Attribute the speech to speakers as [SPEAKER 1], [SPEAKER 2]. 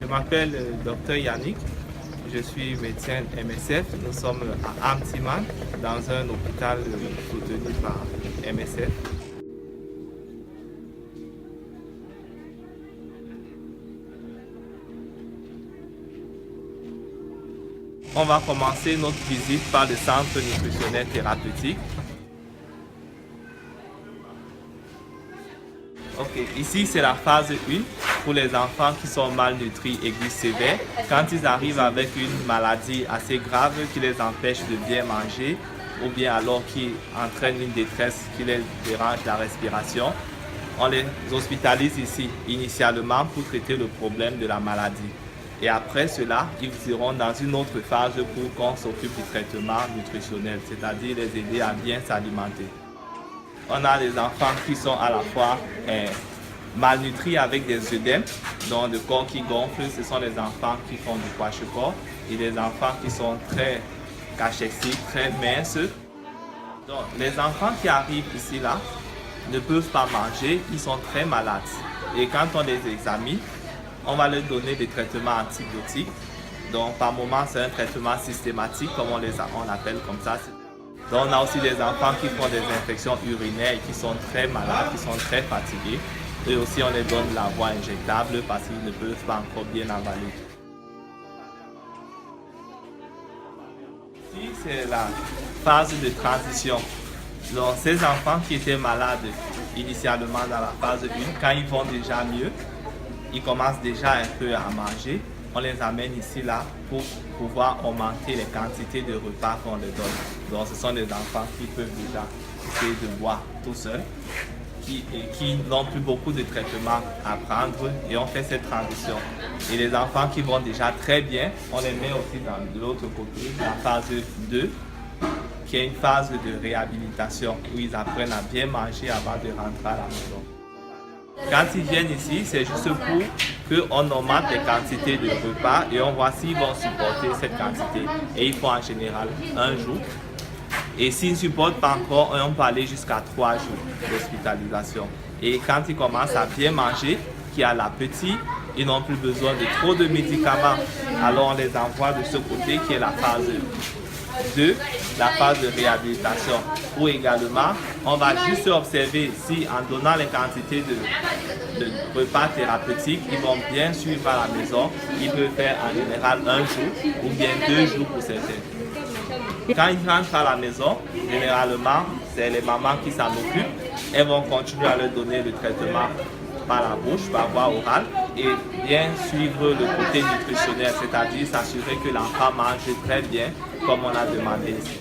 [SPEAKER 1] Je m'appelle Dr Yannick, je suis médecin MSF. Nous sommes à Amtiman, dans un hôpital soutenu par MSF. On va commencer notre visite par le centre nutritionnel thérapeutique. Ok, ici c'est la phase 1 pour les enfants qui sont malnutris aigus sévères. Quand ils arrivent avec une maladie assez grave qui les empêche de bien manger ou bien alors qui entraîne une détresse qui les dérange la respiration, on les hospitalise ici initialement pour traiter le problème de la maladie. Et après cela, ils iront dans une autre phase pour qu'on s'occupe du traitement nutritionnel, c'est-à-dire les aider à bien s'alimenter. On a des enfants qui sont à la fois malnutris avec des œdèmes, donc le corps qui gonfle, ce sont les enfants qui font du kwashiorkor, et les enfants qui sont très cachexiques, très minces. Donc les enfants qui arrivent ici là ne peuvent pas manger, ils sont très malades. Et quand on les examine, on va leur donner des traitements antibiotiques. Donc par moment c'est un traitement systématique comme on l'appelle comme ça. Donc on a aussi des enfants qui font des infections urinaires et qui sont très malades, qui sont très fatigués. Et aussi on les donne la voie injectable parce qu'ils ne peuvent pas encore bien avaler. Ici c'est la phase de transition. Donc ces enfants qui étaient malades initialement dans la phase 1, quand ils vont déjà mieux, ils commencent déjà un peu à manger. On les amène ici là pour pouvoir augmenter les quantités de repas qu'on leur donne. Donc ce sont des enfants qui peuvent déjà essayer de boire tout seuls, qui n'ont plus beaucoup de traitements à prendre et on fait cette transition. Et les enfants qui vont déjà très bien, on les met aussi de l'autre côté, la phase 2, qui est une phase de réhabilitation où ils apprennent à bien manger avant de rentrer à la maison. Quand ils viennent ici, c'est juste pour qu'on augmente les quantités de repas et on voit s'ils vont supporter cette quantité. Et ils font en général un jour. Et s'ils ne supportent pas encore, on peut aller jusqu'à 3 jours d'hospitalisation. Et quand ils commencent à bien manger, qui a l'appétit, ils n'ont plus besoin de trop de médicaments. Alors on les envoie de ce côté qui est la phase 2, la phase de réhabilitation, où également on va juste observer si en donnant les quantités de repas thérapeutiques, ils vont bien suivre à la maison. Ils peuvent faire en général un jour ou bien 2 jours pour certains. Quand ils rentrent à la maison, généralement c'est les mamans qui s'en occupent. Elles vont continuer à leur donner le traitement par la bouche, par voie orale, et bien suivre le côté nutritionnel, c'est-à-dire s'assurer que l'enfant mange très bien comme on a demandé ici.